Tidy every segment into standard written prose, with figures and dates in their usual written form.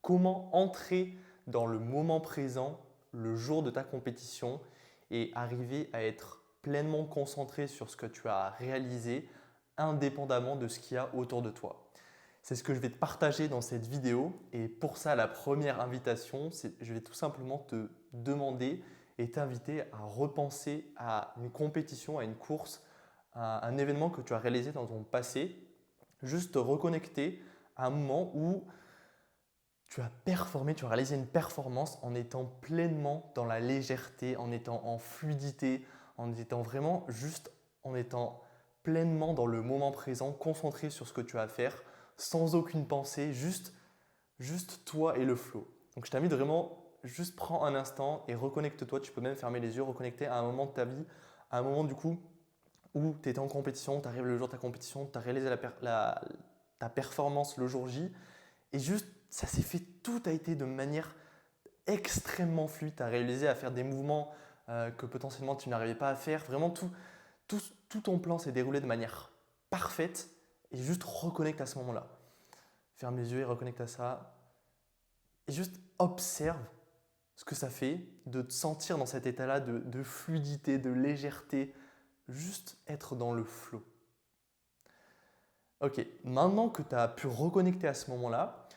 comment entrer dans le moment présent le jour de ta compétition et arriver à être pleinement concentré sur ce que tu as réalisé indépendamment de ce qu'il y a autour de toi. C'est ce que je vais te partager dans cette vidéo et pour ça, la première invitation, je vais tout simplement te demander et t'inviter à repenser à une compétition, à une course, à un événement que tu as réalisé dans ton passé, juste te reconnecter à un moment où tu as performé, tu as réalisé une performance en étant pleinement dans la légèreté, en étant en fluidité, en étant vraiment juste, en étant pleinement dans le moment présent, concentré sur ce que tu as à faire, sans aucune pensée, juste toi et le flow. Donc je t'invite vraiment, juste prends un instant et reconnecte-toi. Tu peux même fermer les yeux, reconnecter à un moment de ta vie, à un moment du coup où tu étais en compétition, tu arrives le jour de ta compétition, tu as réalisé ta performance le jour J et juste ça s'est fait, tout a été de manière extrêmement fluide. Tu as réalisé à faire des mouvements que potentiellement tu n'arrivais pas à faire. Vraiment, tout ton plan s'est déroulé de manière parfaite et juste reconnecte à ce moment-là. Ferme les yeux et reconnecte à ça. Et juste observe ce que ça fait de te sentir dans cet état-là de fluidité, de légèreté. Juste être dans le flow. Ok, maintenant que tu as pu reconnecter à ce moment-là,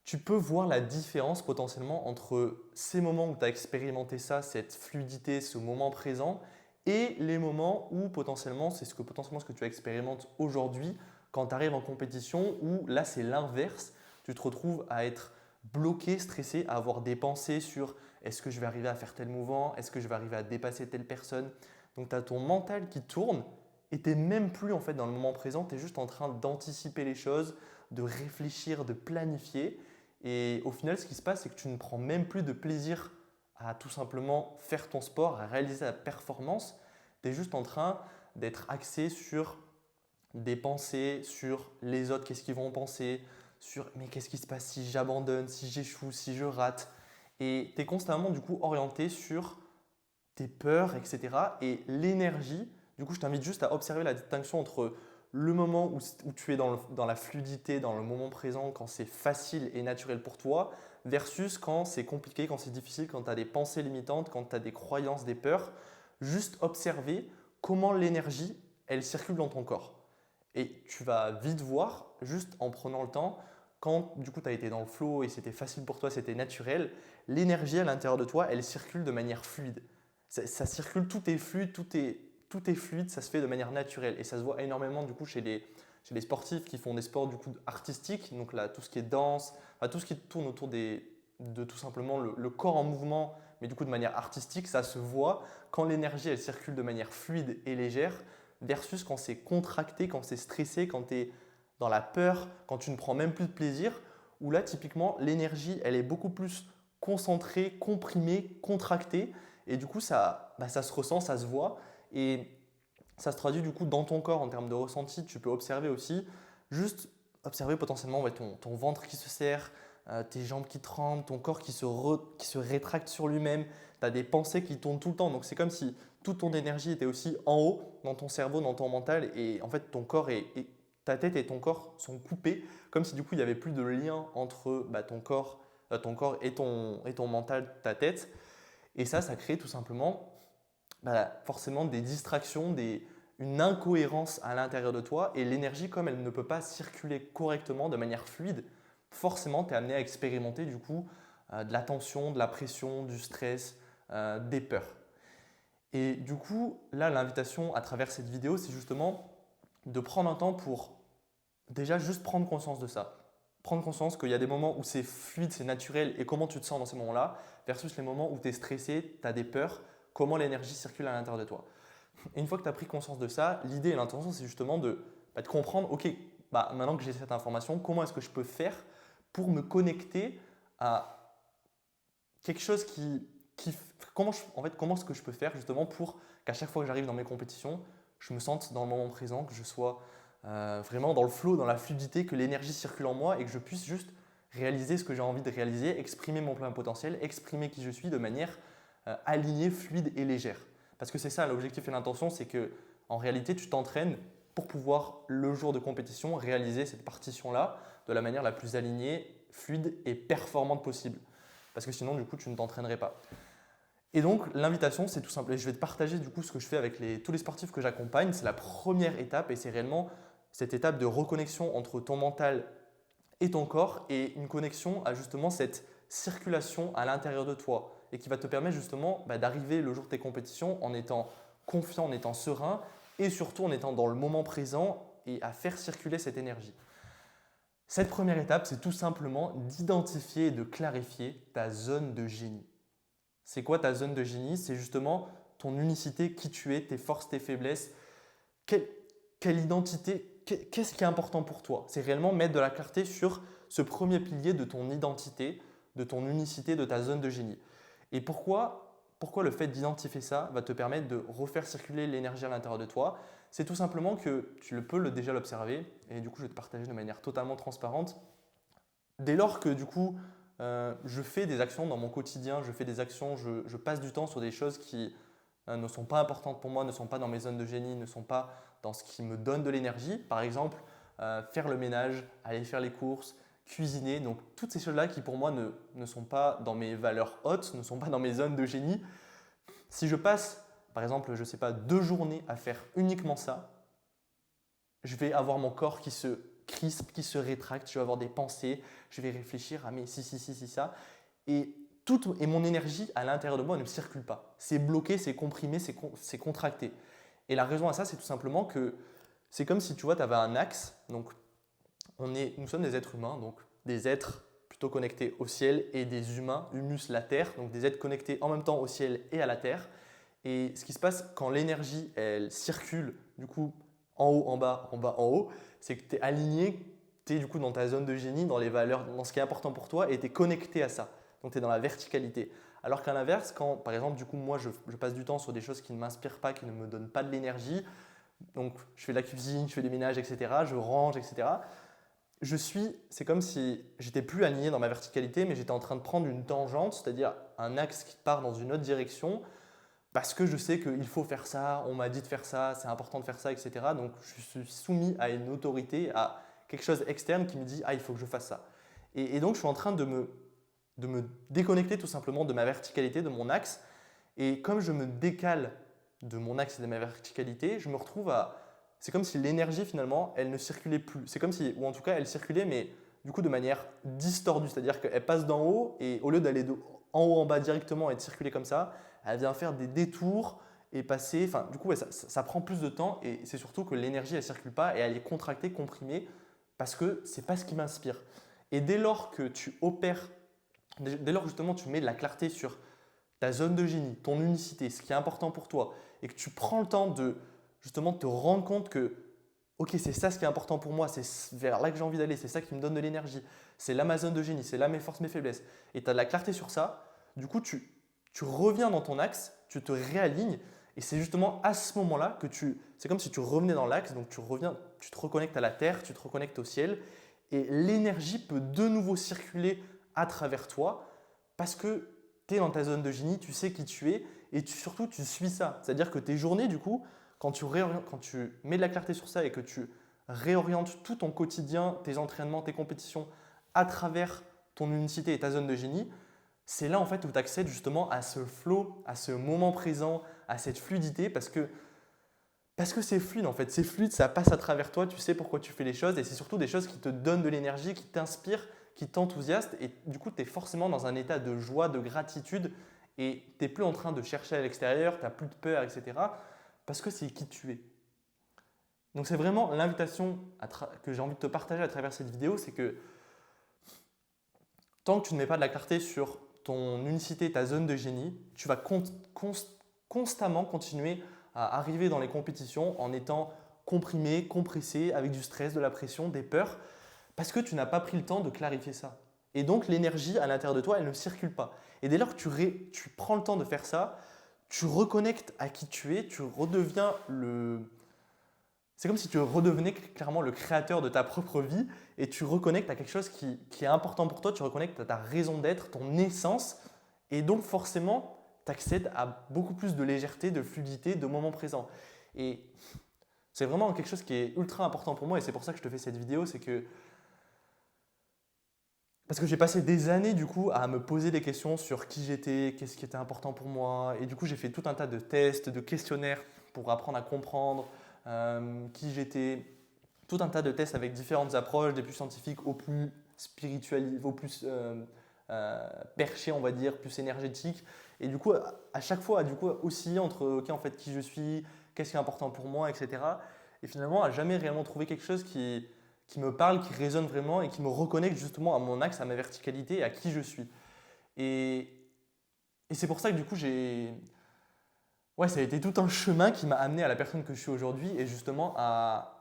tu peux voir la différence potentiellement entre ces moments où tu as expérimenté ça, cette fluidité, ce moment présent, et les moments où potentiellement, c'est ce que tu expérimentes aujourd'hui quand tu arrives en compétition, où là c'est l'inverse, tu te retrouves à être bloqué, stressé, à avoir des pensées sur est-ce que je vais arriver à faire tel mouvement, est-ce que je vais arriver à dépasser telle personne. Donc tu as ton mental qui tourne et tu n'es même plus en fait dans le moment présent, tu es juste en train d'anticiper les choses, de réfléchir, de planifier. Et au final, ce qui se passe, c'est que tu ne prends même plus de plaisir à tout simplement faire ton sport, à réaliser la performance. Tu es juste en train d'être axé sur des pensées, sur les autres, qu'est-ce qu'ils vont penser, sur mais qu'est-ce qui se passe si j'abandonne, si j'échoue, si je rate. Et tu es constamment du coup orienté sur tes peurs, etc. Et l'énergie, du coup, je t'invite juste à observer la distinction entre le moment où tu es dans la fluidité, dans le moment présent, quand c'est facile et naturel pour toi, versus quand c'est compliqué, quand c'est difficile, quand tu as des pensées limitantes, quand tu as des croyances, des peurs. Juste observer comment l'énergie, elle circule dans ton corps. Et tu vas vite voir, juste en prenant le temps, quand du coup tu as été dans le flow et c'était facile pour toi, c'était naturel, l'énergie à l'intérieur de toi, elle circule de manière fluide. Ça circule, tout est fluide, tout est fluide, ça se fait de manière naturelle. Et ça se voit énormément du coup chez les sportifs qui font des sports du coup artistiques, donc là tout ce qui est danse, enfin, tout ce qui tourne autour de tout simplement le corps en mouvement, mais du coup de manière artistique, ça se voit quand l'énergie elle circule de manière fluide et légère versus quand c'est contracté, quand c'est stressé, quand tu es dans la peur, quand tu ne prends même plus de plaisir, où là typiquement l'énergie elle est beaucoup plus concentrée, comprimée, contractée et du coup ça se ressent, ça se voit et ça se traduit du coup dans ton corps en termes de ressenti. Tu peux observer aussi, juste observer potentiellement ton ventre qui se serre, tes jambes qui tremblent, ton corps qui se rétracte sur lui-même. Tu as des pensées qui tournent tout le temps. Donc c'est comme si toute ton énergie était aussi en haut dans ton cerveau, dans ton mental. Et en fait, ton corps et ta tête et ton corps sont coupés, comme si du coup il n'y avait plus de lien entre ton corps et ton mental, ta tête. Et ça crée tout simplement forcément des distractions, une incohérence à l'intérieur de toi et l'énergie, comme elle ne peut pas circuler correctement de manière fluide, forcément tu es amené à expérimenter du coup de la tension, de la pression, du stress, des peurs. Et du coup, là, l'invitation à travers cette vidéo, c'est justement de prendre un temps pour déjà juste prendre conscience de ça. Prendre conscience qu'il y a des moments où c'est fluide, c'est naturel et comment tu te sens dans ces moments-là, versus les moments où tu es stressé, tu as des peurs, comment l'énergie circule à l'intérieur de toi. Et une fois que tu as pris conscience de ça, l'idée et l'intention, c'est justement de comprendre, ok, maintenant que j'ai cette information, comment est-ce que je peux faire pour me connecter à quelque chose comment est-ce que je peux faire justement pour qu'à chaque fois que j'arrive dans mes compétitions, je me sente dans le moment présent, que je sois vraiment dans le flow, dans la fluidité, que l'énergie circule en moi et que je puisse juste réaliser ce que j'ai envie de réaliser, exprimer mon plein potentiel, exprimer qui je suis de manière alignée, fluide et légère. Parce que c'est ça l'objectif et l'intention, c'est que en réalité tu t'entraînes pour pouvoir le jour de compétition réaliser cette partition-là de la manière la plus alignée fluide et performante possible. Parce que sinon, du coup, tu ne t'entraînerais pas. Et donc, l'invitation, c'est tout simple. Et je vais te partager du coup ce que je fais avec tous les sportifs que j'accompagne. C'est la première étape et c'est réellement cette étape de reconnexion entre ton mental et ton corps et une connexion à justement cette circulation à l'intérieur de toi et qui va te permettre justement d'arriver le jour de tes compétitions en étant confiant, en étant serein et surtout en étant dans le moment présent et à faire circuler cette énergie. Cette première étape, c'est tout simplement d'identifier et de clarifier ta zone de génie. C'est quoi ta zone de génie? C'est justement ton unicité, qui tu es, tes forces, tes faiblesses, quelle identité, qu'est-ce qui est important pour toi? C'est réellement mettre de la clarté sur ce premier pilier de ton identité, de ton unicité, de ta zone de génie. Et pourquoi le fait d'identifier ça va te permettre de refaire circuler l'énergie à l'intérieur de toi? C'est tout simplement que tu peux déjà l'observer et du coup je vais te partager de manière totalement transparente. Dès lors que du coup je fais des actions dans mon quotidien, je fais des actions, je passe du temps sur des choses qui ne sont pas importantes pour moi, ne sont pas dans mes zones de génie, ne sont pas dans ce qui me donne de l'énergie. Par exemple, faire le ménage, aller faire les courses, cuisiner. Donc toutes ces choses-là qui pour moi ne sont pas dans mes valeurs hautes, ne sont pas dans mes zones de génie. Si je passe, par exemple, je ne sais pas, 2 journées à faire uniquement ça, je vais avoir mon corps qui se crispe, qui se rétracte, je vais avoir des pensées, je vais réfléchir à mais si, ça. Et mon énergie à l'intérieur de moi ne circule pas. C'est bloqué, c'est comprimé, c'est contracté. Et la raison à ça, c'est tout simplement que c'est comme si tu vois, tu avais un axe. Donc, nous sommes des êtres humains, donc des êtres plutôt connectés au ciel et des humains, humus, la terre, donc des êtres connectés en même temps au ciel et à la terre. Et ce qui se passe quand l'énergie, elle circule, du coup, en haut, en bas, en haut, c'est que tu es aligné, tu es du coup dans ta zone de génie, dans les valeurs, dans ce qui est important pour toi et tu es connecté à ça. Donc tu es dans la verticalité. Alors qu'à l'inverse, quand par exemple, du coup, moi je passe du temps sur des choses qui ne m'inspirent pas, qui ne me donnent pas de l'énergie, donc je fais de la cuisine, je fais des ménages, etc., je range, etc., c'est comme si j'étais plus aligné dans ma verticalité, mais j'étais en train de prendre une tangente, c'est-à-dire un axe qui part dans une autre direction, parce que je sais qu'il faut faire ça, on m'a dit de faire ça, c'est important de faire ça, etc. Donc je suis soumis à une autorité, à quelque chose externe qui me dit ah il faut que je fasse ça. Et donc je suis en train de me déconnecter tout simplement de ma verticalité, de mon axe. Et comme je me décale de mon axe et de ma verticalité, je me retrouve à… C'est comme si l'énergie finalement, elle ne circulait plus. C'est comme si, ou en tout cas elle circulait, mais du coup de manière distordue. C'est-à-dire qu'elle passe d'en haut et au lieu d'aller en haut en bas directement et de circuler comme ça, elle vient faire des détours et passer… Enfin, du coup, ouais, ça prend plus de temps et c'est surtout que l'énergie, elle ne circule pas et elle est contractée, comprimée parce que ce n'est pas ce qui m'inspire. Et dès lors que tu opères, dès lors justement tu mets de la clarté sur ta zone de génie, ton unicité, ce qui est important pour toi, et que tu prends le temps de justement te rendre compte que ok, c'est ça ce qui est important pour moi, c'est vers là que j'ai envie d'aller, c'est ça qui me donne de l'énergie, c'est là ma zone de génie, c'est là mes forces, mes faiblesses, et tu as de la clarté sur ça, du coup tu reviens dans ton axe, tu te réalignes, et c'est justement à ce moment-là que c'est comme si tu revenais dans l'axe, donc tu reviens, tu te reconnectes à la terre, tu te reconnectes au ciel, et l'énergie peut de nouveau circuler à travers toi parce que tu es dans ta zone de génie, tu sais qui tu es et surtout tu suis ça. C'est-à-dire que tes journées, du coup, quand tu mets de la clarté sur ça et que tu réorientes tout ton quotidien, tes entraînements, tes compétitions à travers ton unicité et ta zone de génie, c'est là en fait où tu accèdes justement à ce flow, à ce moment présent, à cette fluidité parce que c'est fluide en fait, c'est fluide, ça passe à travers toi, tu sais pourquoi tu fais les choses et c'est surtout des choses qui te donnent de l'énergie, qui t'inspirent, qui t'enthousiasment et du coup tu es forcément dans un état de joie, de gratitude et tu n'es plus en train de chercher à l'extérieur, tu n'as plus de peur, etc. parce que c'est qui tu es. Donc c'est vraiment l'invitation que j'ai envie de te partager à travers cette vidéo, c'est que tant que tu ne mets pas de la clarté sur ton unicité, ta zone de génie, tu vas constamment continuer à arriver dans les compétitions en étant comprimé, compressé, avec du stress, de la pression, des peurs, parce que tu n'as pas pris le temps de clarifier ça. Et donc l'énergie à l'intérieur de toi, elle ne circule pas. Et dès lors que tu prends le temps de faire ça, tu reconnectes à qui tu es, tu redeviens c'est comme si tu redevenais clairement le créateur de ta propre vie et tu reconnectes à quelque chose qui est important pour toi, tu reconnectes à ta raison d'être, ton essence et donc forcément tu accèdes à beaucoup plus de légèreté, de fluidité, de moment présent. Et c'est vraiment quelque chose qui est ultra important pour moi et c'est pour ça que je te fais cette vidéo, c'est que Parce que j'ai passé des années du coup à me poser des questions sur qui j'étais, qu'est-ce qui était important pour moi. Et du coup, j'ai fait tout un tas de tests, de questionnaires pour apprendre à comprendre qui j'étais. Tout un tas de tests avec différentes approches, des plus scientifiques aux plus spirituels, aux plus perchés, on va dire, plus énergétiques. Et du coup, à chaque fois, du coup, osciller entre ok, en fait, qui je suis, qu'est-ce qui est important pour moi, etc. Et finalement, à jamais réellement trouver quelque chose qui me parle, qui résonne vraiment et qui me reconnecte justement à mon axe, à ma verticalité et à qui je suis. Et, et c'est pour ça que du coup, ouais, ça a été tout un chemin qui m'a amené à la personne que je suis aujourd'hui et justement à.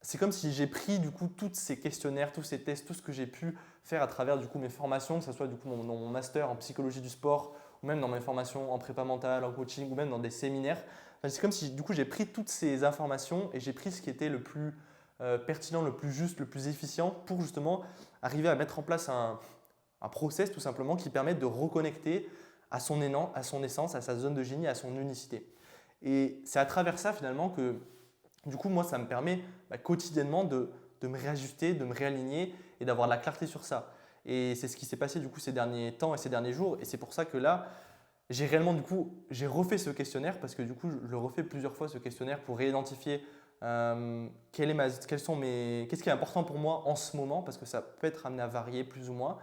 C'est comme si j'ai pris du coup tous ces questionnaires, tous ces tests, tout ce que j'ai pu faire à travers du coup mes formations, que ce soit du coup dans mon master en psychologie du sport ou même dans mes formations en prépa mentale, en coaching ou même dans des séminaires. Enfin, c'est comme si du coup j'ai pris toutes ces informations et j'ai pris ce qui était le plus pertinent, le plus juste, le plus efficient pour justement arriver à mettre en place un process tout simplement qui permette de reconnecter à son élan, à son essence, à sa zone de génie, à son unicité. Et c'est à travers ça finalement que du coup moi ça me permet quotidiennement de me réajuster, de me réaligner et d'avoir de la clarté sur ça. Et c'est ce qui s'est passé du coup ces derniers temps et ces derniers jours. Et c'est pour ça que là, j'ai réellement du coup, j'ai refait ce questionnaire parce que du coup, je le refais plusieurs fois ce questionnaire pour réidentifier qu'est-ce qui est important pour moi en ce moment parce que ça peut être amené à varier plus ou moins.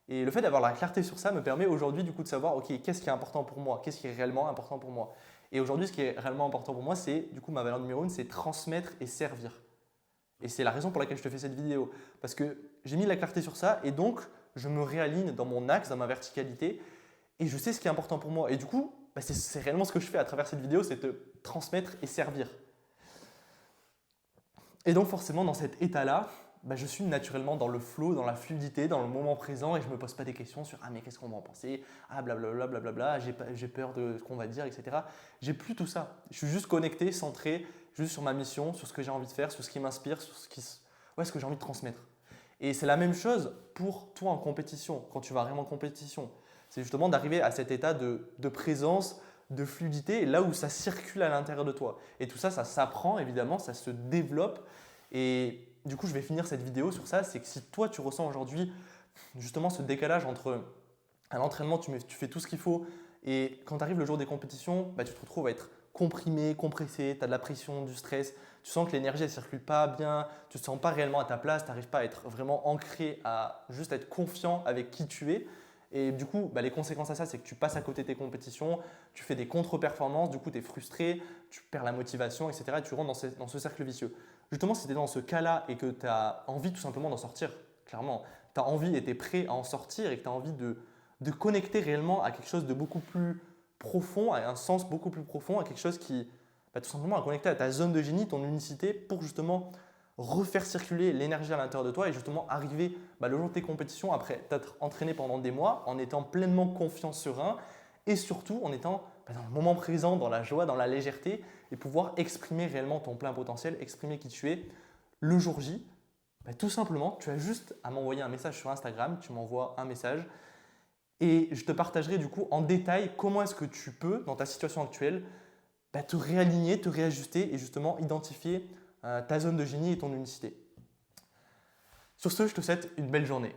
Et le fait d'avoir la clarté sur ça me permet aujourd'hui du coup de savoir ok, qu'est-ce qui est important pour moi, qu'est-ce qui est réellement important pour moi. Et aujourd'hui, ce qui est réellement important pour moi, c'est du coup ma valeur numéro 1, c'est transmettre et servir. Et c'est la raison pour laquelle je te fais cette vidéo. Parce que j'ai mis de la clarté sur ça et donc je me réaligne dans mon axe, dans ma verticalité et je sais ce qui est important pour moi. Et du coup, c'est réellement ce que je fais à travers cette vidéo, c'est te transmettre et servir. Et donc forcément, dans cet état-là, je suis naturellement dans le flow, dans la fluidité, dans le moment présent et je ne me pose pas des questions sur ah mais qu'est-ce qu'on va en penser, ah blablabla, blablabla, j'ai peur de ce qu'on va dire, etc. J'ai plus tout ça. Je suis juste connecté, centré, juste sur ma mission, sur ce que j'ai envie de faire, sur ce qui m'inspire, sur ce que j'ai envie de transmettre. Et c'est la même chose pour toi en compétition, quand tu vas vraiment en compétition. C'est justement d'arriver à cet état de présence, de fluidité, là où ça circule à l'intérieur de toi. Et tout ça, ça s'apprend évidemment, ça se développe. Et du coup, je vais finir cette vidéo sur ça, c'est que si toi, tu ressens aujourd'hui justement ce décalage entre à l'entraînement, tu fais tout ce qu'il faut, et quand tu arrives le jour des compétitions, tu te retrouves à être comprimé, compressé, tu as de la pression, du stress, tu sens que l'énergie ne circule pas bien, tu ne te sens pas réellement à ta place, tu n'arrives pas à être vraiment ancré, à juste être confiant avec qui tu es. Et du coup, les conséquences à ça, c'est que tu passes à côté de tes compétitions, tu fais des contre-performances, du coup, tu es frustré, tu perds la motivation, etc. Et tu rentres dans ce cercle vicieux. Justement, si tu es dans ce cas-là et que tu as envie tout simplement d'en sortir, clairement, tu as envie et tu es prêt à en sortir et que tu as envie de connecter réellement à quelque chose de beaucoup plus profond, à un sens beaucoup plus profond, à quelque chose qui, tout simplement, à connecter à ta zone de génie, ton unicité, pour justement refaire circuler l'énergie à l'intérieur de toi et justement arriver le jour de tes compétitions après t'être entraîné pendant des mois en étant pleinement confiant, serein et surtout en étant dans le moment présent, dans la joie, dans la légèreté et pouvoir exprimer réellement ton plein potentiel, exprimer qui tu es le jour J. Tout simplement, tu as juste à m'envoyer un message sur Instagram, tu m'envoies un message et je te partagerai du coup en détail comment est-ce que tu peux, dans ta situation actuelle, te réaligner, te réajuster et justement identifier ta zone de génie et ton unicité. Sur ce, je te souhaite une belle journée.